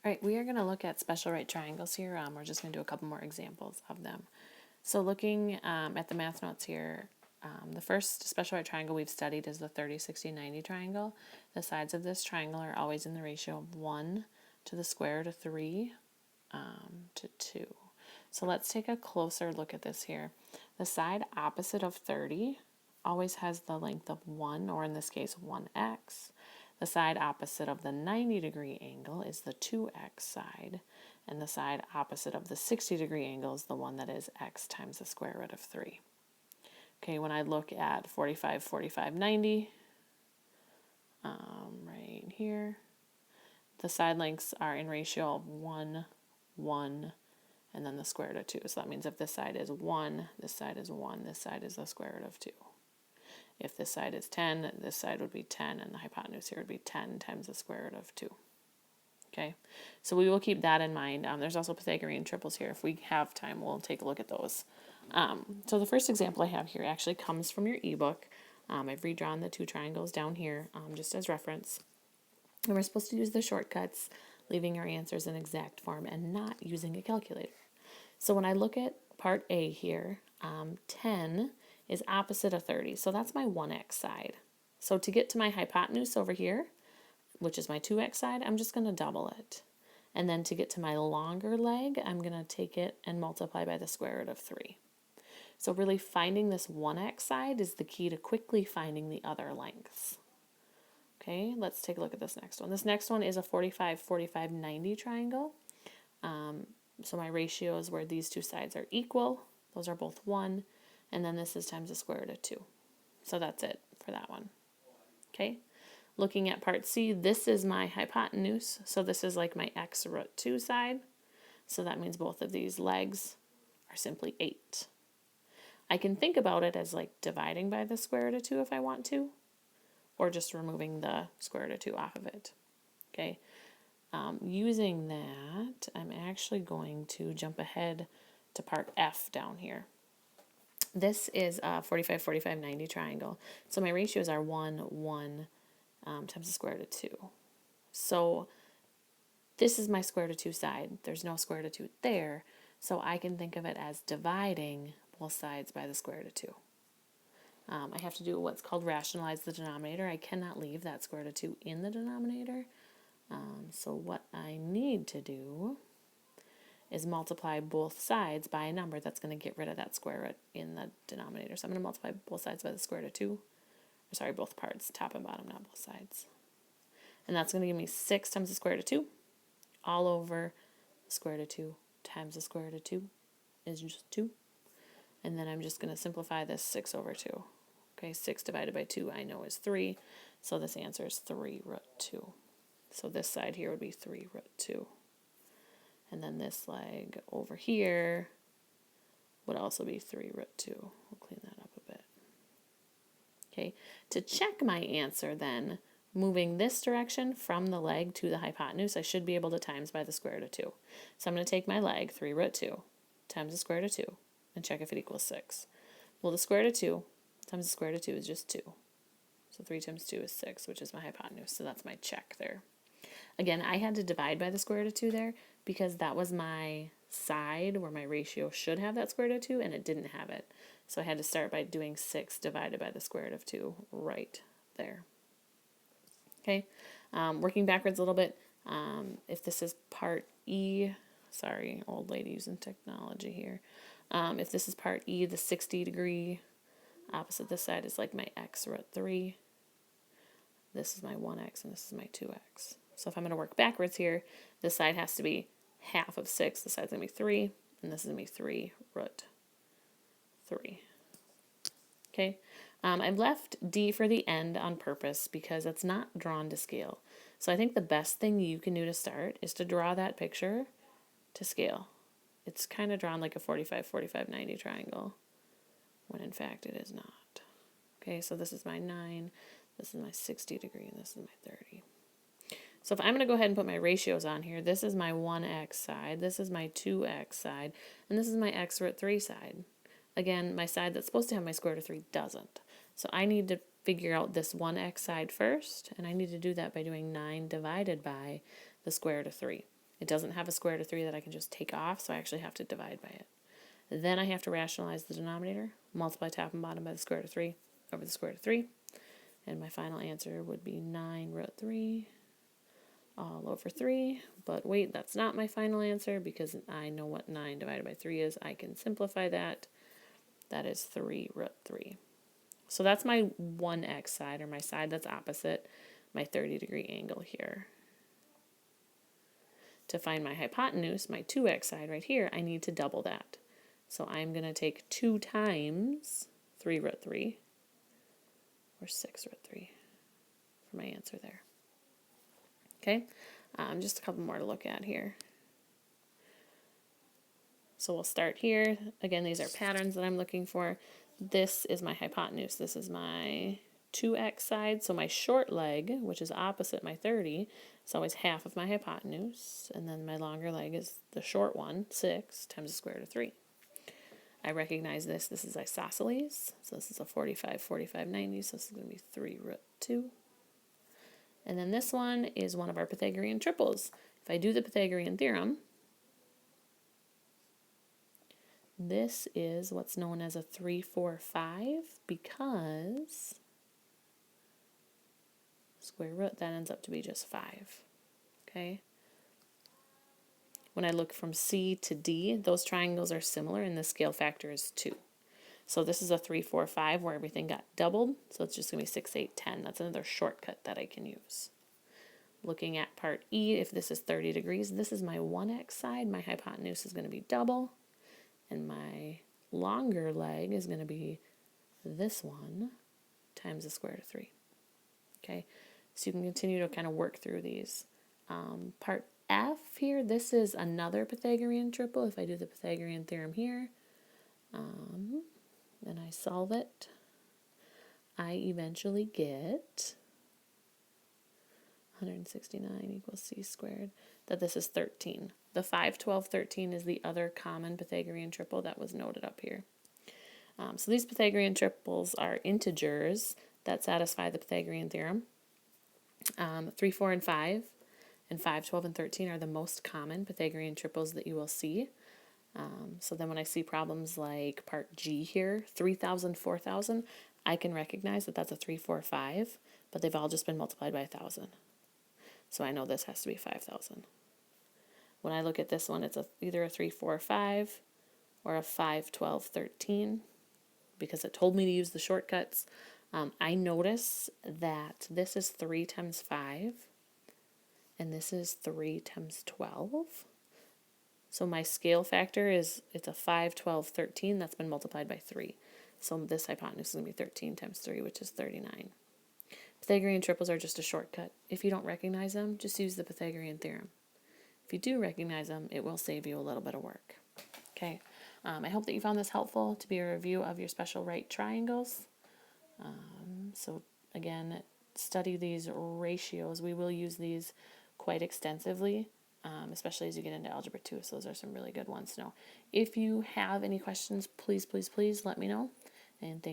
All right, we are going to look at special right triangles here. We're just going to do a couple more examples of them. So looking at the math notes here, the first special right triangle we've studied is the 30, 60, 90 triangle. The sides of this triangle are always in the ratio of 1 to the square root of 3 to 2. So let's take a closer look at this here. The side opposite of 30 always has the length of 1, or in this case 1x. The side opposite of the 90-degree angle is the 2x side, and the side opposite of the 60-degree angle is the one that is x times the square root of 3. Okay, when I look at 45, 45, 90, right here, the side lengths are in ratio of 1, 1, and then the square root of 2. So that means if this side is 1, this side is 1, this side is the square root of 2. If this side is 10, this side would be 10, and the hypotenuse here would be 10 times the square root of 2. Okay, so we will keep that in mind. There's also Pythagorean triples here. If we have time, we'll take a look at those. So the first example I have here actually comes from your ebook. I've redrawn the two triangles down here just as reference. And we're supposed to use the shortcuts, leaving our answers in exact form and not using a calculator. So when I look at part A here, 10 is opposite of 30, so that's my 1x side. So to get to my hypotenuse over here, which is my 2x side, I'm just going to double it. And then to get to my longer leg, I'm going to take it and multiply by the square root of 3. So really finding this 1x side is the key to quickly finding the other lengths. Okay, let's take a look at this next one. This next one is a 45, 45, 90 triangle. So my ratios where these two sides are equal, those are both 1, and then this is times the square root of 2. So that's it for that one. Okay, looking at part C, this is my hypotenuse, so this is like my x root 2 side. So that means both of these legs are simply 8. I can think about it as like dividing by the square root of 2 if I want to, or just removing the square root of 2 off of it. Okay, using that, I'm actually going to jump ahead to part F down here. This is a 45, 45, 90 triangle. So my ratios are 1, 1 times the square root of 2. So this is my square root of 2 side. There's no square root of 2 there. So I can think of it as dividing both sides by the square root of 2. I have to do what's called rationalize the denominator. I cannot leave that square root of 2 in the denominator. So what I need to do is multiply both sides by a number that's going to get rid of that square root in the denominator. So I'm going to multiply both sides by the square root of 2. Or sorry, both parts, top and bottom, not both sides. And that's going to give me 6 times the square root of 2 all over the square root of 2 times the square root of 2 is just 2. And then I'm just going to simplify this 6 over 2. Okay, 6 divided by 2 I know is 3. So this answer is 3 root 2. So this side here would be 3 root 2. And then this leg over here would also be 3 root 2. We'll clean that up a bit. Okay, to check my answer then, moving this direction from the leg to the hypotenuse, I should be able to times by the square root of 2. So I'm going to take my leg, 3 root 2, times the square root of 2, and check if it equals 6. Well, the square root of 2 times the square root of 2 is just 2. So 3 times 2 is 6, which is my hypotenuse. So that's my check there. Again, I had to divide by the square root of 2 there because that was my side where my ratio should have that square root of 2, and it didn't have it. So I had to start by doing 6 divided by the square root of 2 right there. Okay, working backwards a little bit. If this is part E, sorry, old lady using technology here. If this is part E, the 60-degree opposite this side is like my x root 3. This is my 1x and this is my 2x. So if I'm going to work backwards here, this side has to be half of 6. This side's going to be 3, and this is going to be 3 root 3. Okay, I've left D for the end on purpose because it's not drawn to scale. So I think the best thing you can do to start is to draw that picture to scale. It's kind of drawn like a 45, 45, 90 triangle, when in fact it is not. Okay, so this is my 9, this is my 60 degree, and this is my 30. So if I'm going to go ahead and put my ratios on here, this is my 1x side, this is my 2x side, and this is my x root 3 side. Again, my side that's supposed to have my square root of 3 doesn't. So I need to figure out this 1x side first, and I need to do that by doing 9 divided by the square root of 3. It doesn't have a square root of 3 that I can just take off, so I actually have to divide by it. Then I have to rationalize the denominator, multiply top and bottom by the square root of 3 over the square root of 3, and my final answer would be 9 root 3 all over 3. But wait, that's not my final answer because I know what 9 divided by 3 is. I can simplify that. That is 3 root 3. So that's my 1x side, or my side that's opposite my 30-degree angle here. To find my hypotenuse, my 2x side right here, I need to double that. So I'm going to take 2 times 3 root 3, or 6 root 3, for my answer there. Okay, just a couple more to look at here. So we'll start here. Again, these are patterns that I'm looking for. This is my hypotenuse. This is my 2x side. So my short leg, which is opposite my 30, is always half of my hypotenuse. And then my longer leg is the short one, 6 times the square root of 3. I recognize this. This is isosceles. So this is a 45, 45, 90. So this is going to be 3 root 2. And then this one is one of our Pythagorean triples. If I do the Pythagorean theorem, this is what's known as a 3, 4, 5 because square root, that ends up to be just 5. Okay? When I look from C to D, those triangles are similar and the scale factor is 2. So this is a 3, 4, 5 where everything got doubled. So it's just going to be 6, 8, 10. That's another shortcut that I can use. Looking at part E, if this is 30 degrees, this is my 1x side. My hypotenuse is going to be double. And my longer leg is going to be this one times the square root of 3. Okay, so you can continue to kind of work through these. Part F here, this is another Pythagorean triple. If I do the Pythagorean theorem here, and I solve it, I eventually get 169 equals c squared, that this is 13. The 5, 12, 13 is the other common Pythagorean triple that was noted up here. So these Pythagorean triples are integers that satisfy the Pythagorean theorem. 3, 4, and 5, and 5, 12, and 13 are the most common Pythagorean triples that you will see. So then when I see problems like part G here, 3,000, 4,000, I can recognize that that's a 3, 4, 5, but they've all just been multiplied by 1,000. So I know this has to be 5,000. When I look at this one, it's either a 3, 4, 5 or a 5, 12, 13 because it told me to use the shortcuts. I notice that this is 3 times 5 and this is 3 times 12. So my scale factor is, it's a 5, 12, 13 that's been multiplied by 3. So this hypotenuse is going to be 13 times 3, which is 39. Pythagorean triples are just a shortcut. If you don't recognize them, just use the Pythagorean theorem. If you do recognize them, it will save you a little bit of work. Okay, I hope that you found this helpful to be a review of your special right triangles. So again, study these ratios. We will use these quite extensively, especially as you get into Algebra 2. So those are some really good ones to know. If you have any questions, please, please, please let me know. And thank